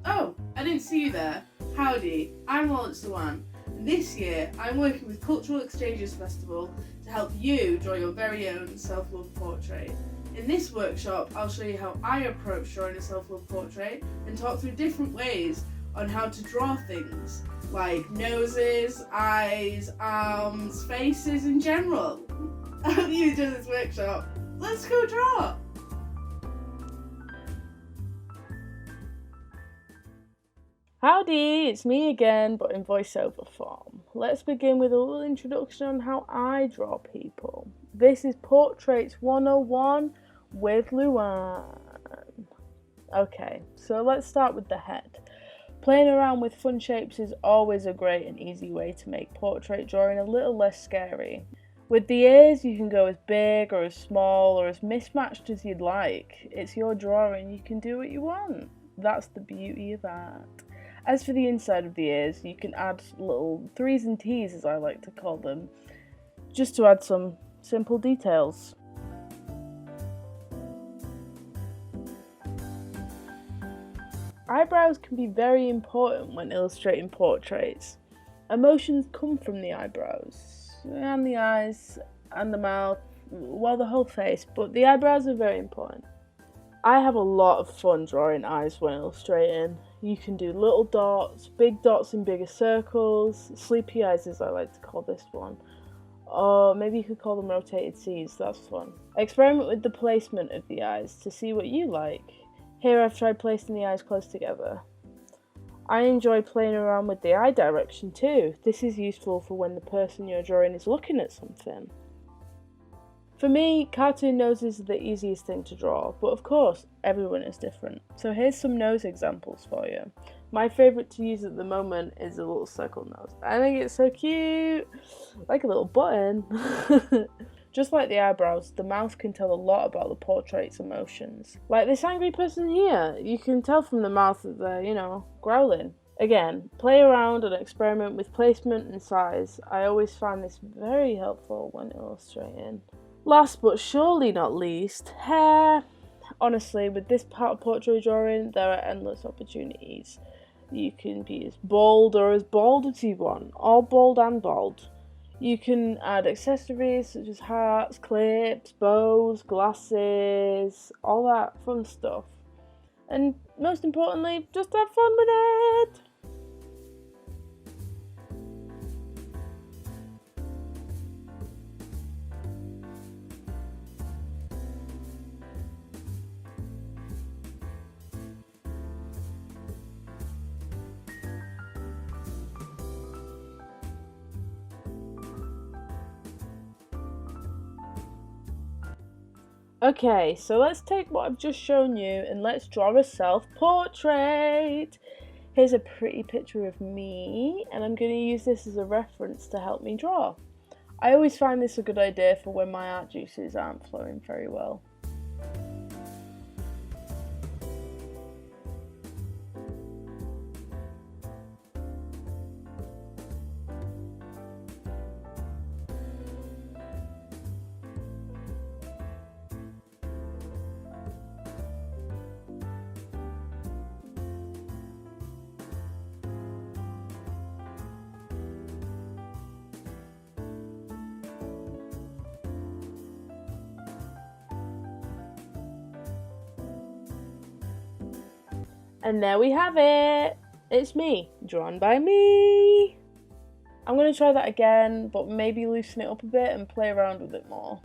Oh, I didn't see you there. Howdy, I'm Lawrence Dewan. This year, I'm working with Cultural Exchanges Festival to help you draw your very own self-love portrait. In this workshop, I'll show you how I approach drawing a self-love portrait and talk through different ways on how to draw things like noses, eyes, arms, faces in general. I hope you enjoy this workshop. Let's go draw! Howdy, it's me again, but in voiceover form. Let's begin with a little introduction on how I draw people. This is Portraits 101 with Luann. Okay, so let's start with the head. Playing around with fun shapes is always a great and easy way to make portrait drawing a little less scary. With the ears, you can go as big or as small or as mismatched as you'd like. It's your drawing, you can do what you want. That's the beauty of art. As for the inside of the ears, you can add little 3s and T's, as I like to call them, just to add some simple details. Eyebrows can be very important when illustrating portraits. Emotions come from the eyebrows, and the eyes, and the mouth, well, the whole face, but the eyebrows are very important. I have a lot of fun drawing eyes when illustrating. You can do little dots, big dots in bigger circles, sleepy eyes as I like to call this one. Or maybe you could call them rotated C's, that's fun. Experiment with the placement of the eyes to see what you like. Here I've tried placing the eyes close together. I enjoy playing around with the eye direction too. This is useful for when the person you're drawing is looking at something. For me, cartoon noses are the easiest thing to draw, but of course, everyone is different. So here's some nose examples for you. My favourite to use at the moment is a little circle nose. I think it's so cute, like a little button. Just like the eyebrows, the mouth can tell a lot about the portrait's emotions. Like this angry person here, you can tell from the mouth that they're, growling. Again, play around and experiment with placement and size. I always find this very helpful when illustrating. Last but surely not least, hair. Honestly, with this part of portrait drawing, there are endless opportunities. You can be as bold or as bald as you want, or bold and bald. You can add accessories such as hearts, clips, bows, glasses, all that fun stuff. And most importantly, just have fun with it! Okay, so let's take what I've just shown you and let's draw a self-portrait. Here's a pretty picture of me, and I'm going to use this as a reference to help me draw. I always find this a good idea for when my art juices aren't flowing very well. And there we have it! It's me, drawn by me! I'm going to try that again, but maybe loosen it up a bit and play around with it more.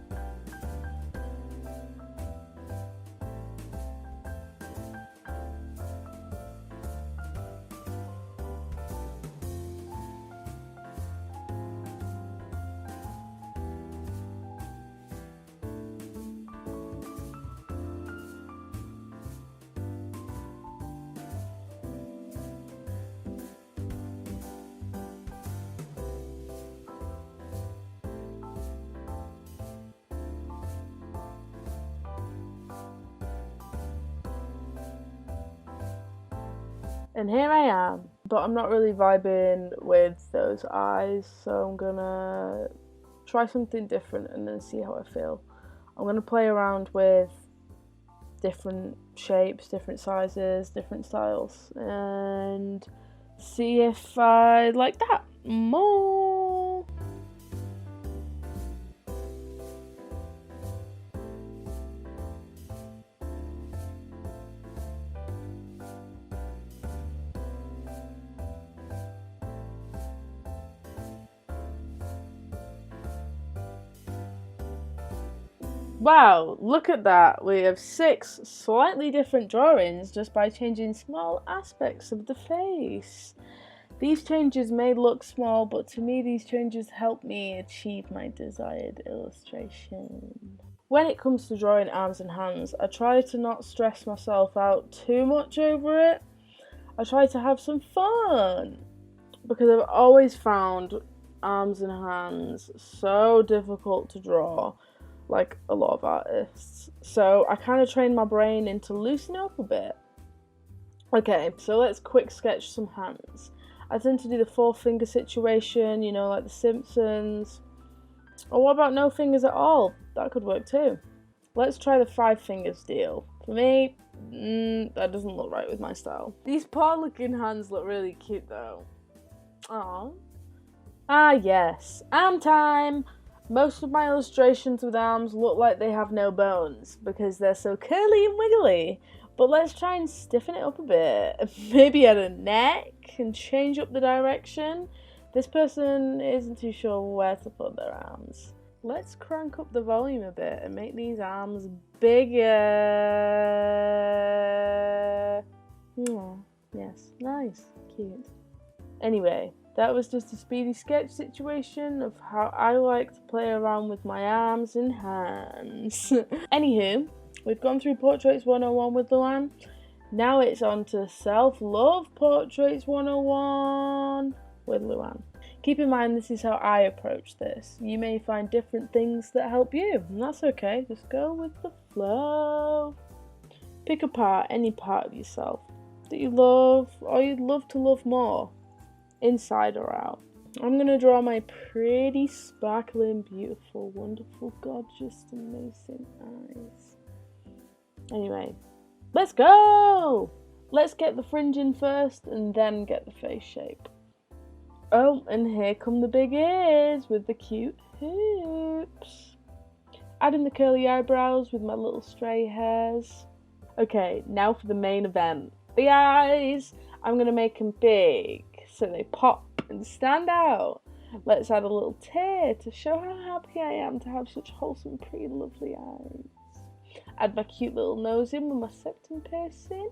And here I am, but I'm not really vibing with those eyes, so I'm gonna try something different and then see how I feel. I'm gonna play around with different shapes, different sizes, different styles, and see if I like that more. Wow, look at that. We have 6 slightly different drawings just by changing small aspects of the face. These changes may look small, but to me these changes help me achieve my desired illustration. When it comes to drawing arms and hands, I try to not stress myself out too much over it. I try to have some fun, because I've always found arms and hands so difficult to draw, like a lot of artists. So I kind of train my brain into loosening up a bit. Okay, so let's quick sketch some hands. I tend to do the 4-finger situation, you know, like The Simpsons. Or what about no fingers at all? That could work too. Let's try the 5 fingers deal. For me, that doesn't look right with my style. These paw looking hands look really cute though. Aww. Ah yes, arm time! Most of my illustrations with arms look like they have no bones because they're so curly and wiggly. But let's try and stiffen it up a bit. Maybe add a neck and change up the direction. This person isn't too sure where to put their arms. Let's crank up the volume a bit and make these arms bigger. Oh, yes, nice, cute. Anyway, that was just a speedy sketch situation of how I like to play around with my arms and hands. Anywho, we've gone through Portraits 101 with Luann. Now it's on to Self-Love Portraits 101 with Luann. Keep in mind this is how I approach this. You may find different things that help you, and that's okay. Just go with the flow. Pick apart any part of yourself that you love or you'd love to love more, inside or out. I'm going to draw my pretty, sparkling, beautiful, wonderful, gorgeous, amazing eyes. Anyway, let's go! Let's get the fringe in first and then get the face shape. Oh, and here come the big ears with the cute hoops. Adding the curly eyebrows with my little stray hairs. Okay, now for the main event. The eyes! I'm going to make them big so they pop and stand out. Let's add a little tear to show how happy I am to have such wholesome, pretty, lovely eyes. Add my cute little nose in with my septum piercing.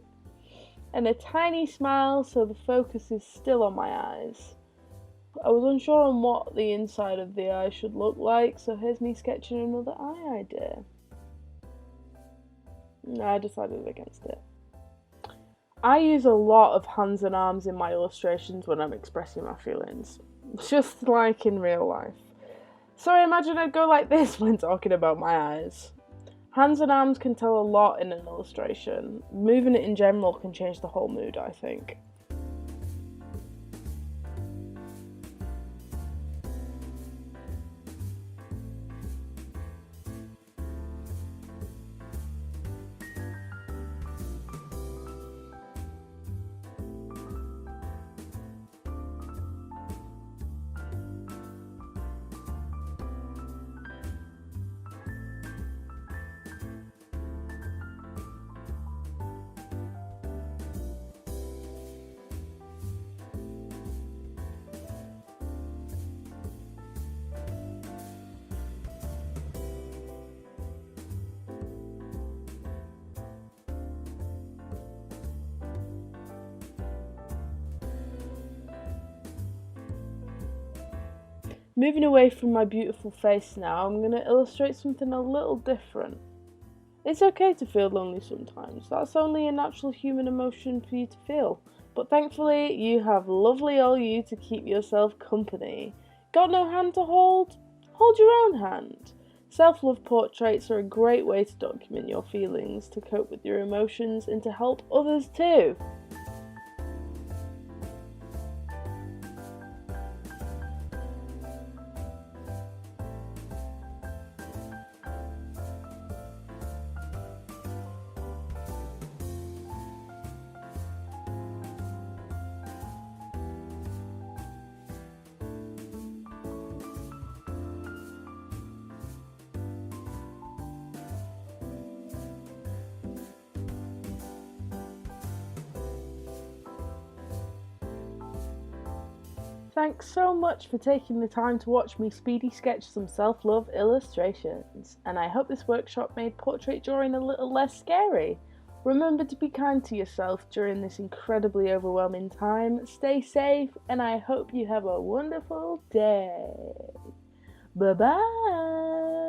And a tiny smile so the focus is still on my eyes. I was unsure on what the inside of the eye should look like, so here's me sketching another eye idea. No, I decided against it. I use a lot of hands and arms in my illustrations when I'm expressing my feelings, just like in real life. So I imagine I'd go like this when talking about my eyes. Hands and arms can tell a lot in an illustration. Moving it in general can change the whole mood, I think. Moving away from my beautiful face now, I'm going to illustrate something a little different. It's okay to feel lonely sometimes. That's only a natural human emotion for you to feel. But thankfully, you have lovely old you to keep yourself company. Got no hand to hold? Hold your own hand. Self-love portraits are a great way to document your feelings, to cope with your emotions, and to help others too. Thanks so much for taking the time to watch me speedy sketch some self-love illustrations, and I hope this workshop made portrait drawing a little less scary. Remember to be kind to yourself during this incredibly overwhelming time, stay safe, and I hope you have a wonderful day. Bye-bye!